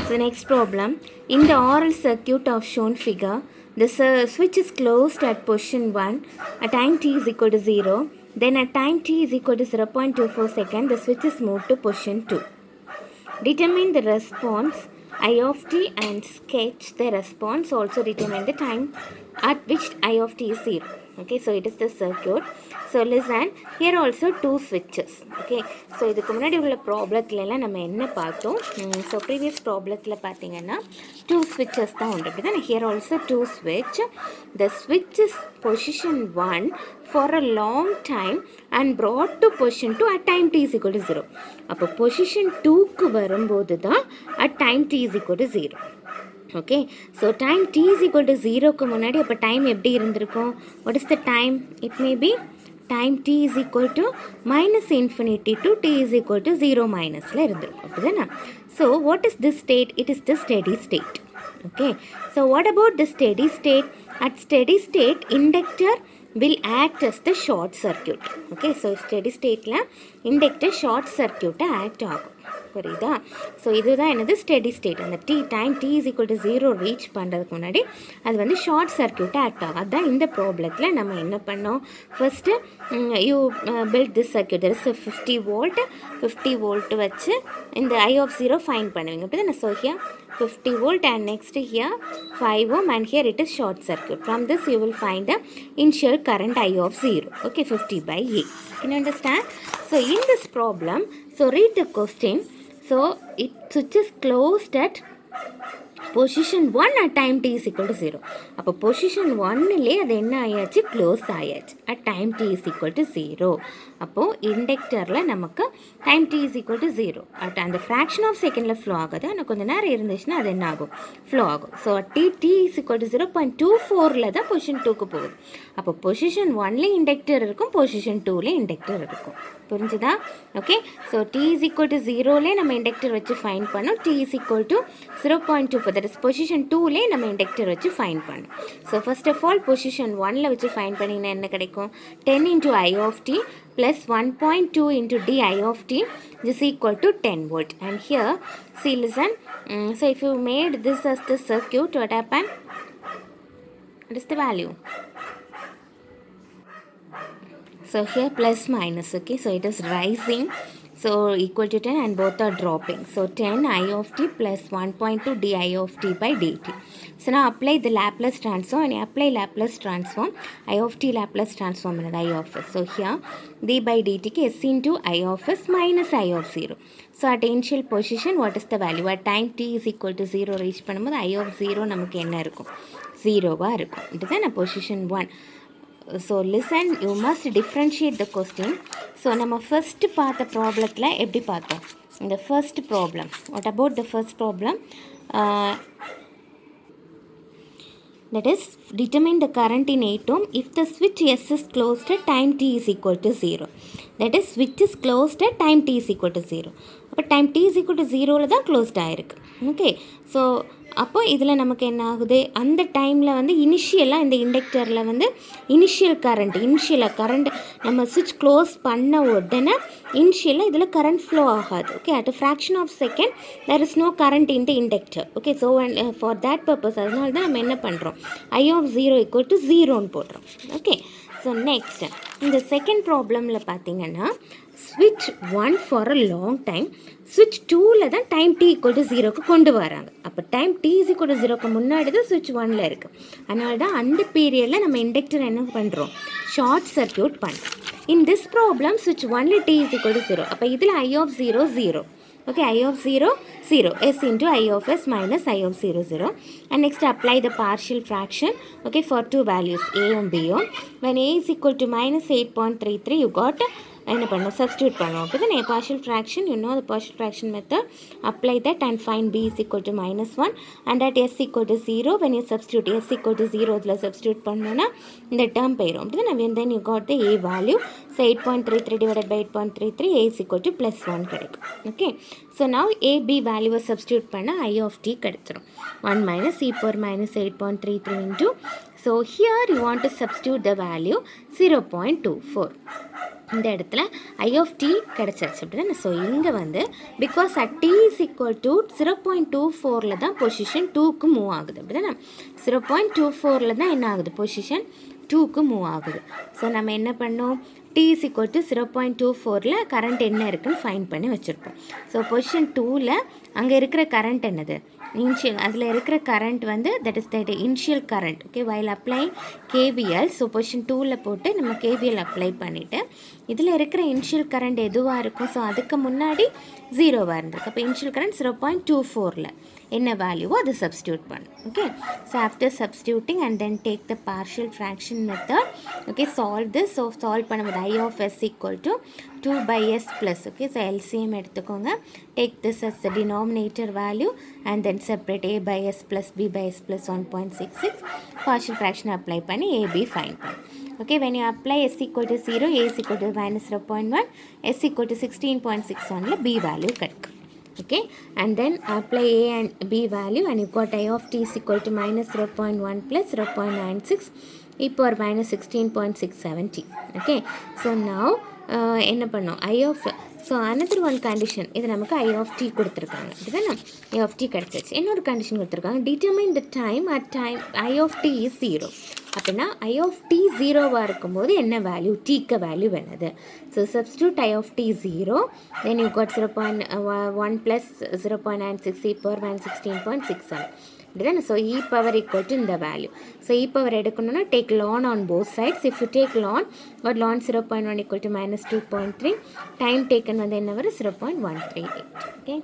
So next problem, in the RL circuit of shown figure, the switch is closed at position 1 at time t is equal to 0. Then at time t is equal to 0.24 second, the switch is moved to position 2. Determine the response I of t and sketch the response. Also determine the time at which I of t is 0. Okay, so it is the circuit. So listen, here also two switches. Okay, so இதுக்கு முன்னாடி உள்ள ப்ராப்ளத்துலலாம் நம்ம என்ன பார்த்தோம்? So previous ப்ராப்ளத்தில் பார்த்தீங்கன்னா two ஸ்விட்சஸ் தான் உண்டு. அப்படி தான் ஹியர் ஆல்சோ டூ ஸ்விட்ச். த ஸ்விட்ச் is position 1 for a long time and brought to position 2 at time t is equal to 0. அப்போ position 2க்கு வரும்போது தான் at time t is equal to 0. Okay, so time t is equal to 0க்கு முன்னாடி அப்போ time எப்படி இருந்திருக்கும்? What is the time? It may be time t is equal to minus infinity to t is equal to 0 மைனஸில் இருந்திருக்கும். அப்படிதானே? So what is this state? It is the steady state. Okay, so what about the steady state? At steady state inductor will act as the short circuit. Okay, so steady state la inductor short circuit act ஆகும். புரியுதா? So இதுதான் என்னது steady state. அந்த time t is equal to 0 reach பண்ணுறதுக்கு முன்னாடி அது வந்து short சர்க்கியூட்டை act ஆகும். அதுதான் இந்த ப்ராப்ளத்தில் நம்ம என்ன பண்ணோம்? First you build this circuit. There is 50 volt வச்சு இந்த I of 0 ஃபைண்ட் பண்ணுவீங்க. அப்படி தானே? So here 50 volt and next here 5 ohm and here it is short circuit. From this you will find the initial current I of 0. Okay, 50 by 8. Can you understand? So in this problem, so read the question. So it switch is closed at position 1 at time t is equal to 0. அப்போ position 1லே அது என்ன ஆயாச்சு? Close ஆயாச்சு at time t is equal to 0. அப்போது இண்டக்டரில் நமக்கு time t is equal to 0 at அந்த fraction of செகண்டில் ஃப்ளோ ஆகுது. ஆனால் கொஞ்சம் நேரம் இருந்துச்சுன்னா அது என்ன ஆகும்? ஃப்ளோ ஆகும். So t is equal to 0.24ல் தான் பொசிஷன் 2க்கு போகுது. அப்போ பொசிஷன் 1லே இண்டக்டர் இருக்கும், பொசிஷன் 2லே இண்டக்டர் இருக்கும். புரிஞ்சுதா? Okay, so t is equal to 0லே நம்ம இண்டக்டர் வச்சு ஃபைண்ட் பண்ணோம். t is equal to 0.24, that is position 2லே நம்ம இண்டக்டர் வச்சு ஃபைண்ட் பண்ணோம். So first of all position 1ல் வச்சு ஃபைண்ட் பண்ணிங்கன்னா என்ன கிடைக்கும்? 10 into I of t plus 1.2 into di of t is equal to 10 volt. And here, see, listen, so if you made this as the circuit, what happened? What is the value? So here plus minus. Okay, so it is rising, so equal to 10 and both are dropping. So 10 I of t plus 1.2 di of t by dt. So now apply the Laplace transform. When you apply Laplace transform, I of t Laplace transform is I of s. So here d by dt ki s into I of s minus I of 0. So at initial position, what is the value? At time t is equal to 0 reach பண்ணும்போது I of 0 நமக்கு என்ன இருக்கும்? 0வா இருக்கும். இதுதான் position 1. So listen, you must differentiate the question. So நம்ம first பார்த்த ப்ராப்ளத்தில் எப்படி பார்த்தோம்? இந்த first problem. What about the first problem? That is, determine the current in 8 ohm if the switch S is closed at time t is equal to 0. That is, switch is closed at time t is equal to 0. அப்போ time t is equal to 0ல் தான் closed ஆகிருக்கு. Okay, so அப்போ இதில் நமக்கு என்ன ஆகுது? அந்த டைமில் வந்து இனிஷியலாக இந்த இண்டக்டரில் வந்து இனிஷியலாக கரண்ட் நம்ம சுவிட்ச் க்ளோஸ் பண்ண உடனே இனிஷியலாக இதில் கரண்ட் ஃப்ளோ ஆகாது. Okay, at fraction of second there is no current in the inductor. Okay, so for that purpose அதனால தான் நம்ம என்ன பண்ணுறோம்? I of 0 equal to 0ன்னு போடுறோம். ஓகே, ஸோ நெக்ஸ்ட் இந்த செகண்ட் ப்ராப்ளமில் பார்த்தீங்கன்னா ஸ்விட்ச் 1 ஃபார் அ லாங் டைம், ஸ்விட்ச் 2ல் தான் டைம் t ஈக்குவல் டு 0க்கு கொண்டு வராங்க. அப்போ time t is equal to 0க்கு முன்னாடி தான் ஸ்விட்ச் 1ல் இருக்குது. அதனால தான் அந்த பீரியடில் நம்ம இண்டக்டர் என்ன பண்ணுறோம்? ஷார்ட் சர்க்கியூட் பண்ணுறோம். இன் திஸ் ப்ராப்ளம் ஸ்விட்ச் 1ல் t is equal to 0. அப்போ இதில் I of 0 0. Okay, I of 0 0, s into I of s minus I of 0 0. And next apply the partial fraction, okay, for two values a and b. When a is equal to minus 8.33, you got என்ன பண்ணணும்? Substitute பண்ணுவோம். அப்போ தான் partial fraction, you know the partial fraction method, apply that and find b is equal to minus 1 and at s equal to 0. When you substitute s equal to 0 இதில் substitute பண்ணோன்னா இந்த term போயிடும். அப்படி தான் then you got the a value. So 8.33 divided by 8.33, a is equal to plus 1 கிடைக்கும். Okay, so now a b value substitute பண்ண I of t கிடைச்சிரும். 1 minus e power minus 8.33 into, so here you want to substitute the value 0.24. இந்த இடத்துல ஐ of D கிடச்சிருச்சு அப்படின்னா. So இங்கே வந்து because at T is equal to 0.24 தான் position 2க்கு மூவ் ஆகுது அப்படி தானே. 0.24 தான் என்ன ஆகுது, பொசிஷன் 2க்கு மூவ் ஆகுது. ஸோ நம்ம என்ன பண்ணோம், T is equal to 0.24 current என்ன இருக்குன்னு ஃபைண்ட் பண்ணி வச்சுருப்போம். ஸோ பொசிஷன் 2ல் அங்கே இருக்கிற கரண்ட் என்னது, இனிஷியல், அதில் இருக்கிற கரண்ட் வந்து that is the initial current. Okay, while apply KVL. So position 2ல் போட்டு நம்ம கேவிஎல் அப்ளை பண்ணிவிட்டு இதில் இருக்கிற இனிஷியல் கரண்ட் எதுவாக இருக்கும், ஸோ அதுக்கு முன்னாடி 0வாக இருந்திருக்கு. அப்போ இனிஷியல் கரண்ட் 0.24 என்ன வேல்யூவோ அதை சப்ஸ்டியூட் பண்ணும். Okay, so after substituting and then take the partial fraction method. Okay, solve this. So solve பண்ணும்போது I of s equal to 2/s plus. Okay, so LCM எடுத்துக்கோங்க. Take this as the denominator value and then separate a/s plus b/s plus 1.66. Partial fraction apply பண்ணி a b find பண்ணும். Okay, when you apply s equal to 0, a is equal to minus 0.1, s equal to 16.61 b value கிடைக்கும். Okay, and then apply a and b value and you got I of t is equal to minus 0.1 plus 0.96 e power minus 16.670. Okay, so now என்ன பண்ணோம், I of, so another one condition, இது நமக்கு I of t கொடுத்துருக்காங்க இதுதானே, I of t கிடச்சிச்சு. இன்னொரு condition கொடுத்துருக்காங்க, determine the time at time I of t is 0. அப்படின்னா I of t 0வாக இருக்கும்போது என்ன வேல்யூ, டீக்கு வேல்யூ என்னது. So substitute I of t 0, then you got 0.1 plus 0.96 e power minus 16.67 அப்படிதானே. So E power equal to இந்த value. So E power எடுக்கணும்னா take ln on both sides. If you take ln but ln 0.1 equal to minus 2.3, time taken வந்து என்ன வரும் 0.138. Okay.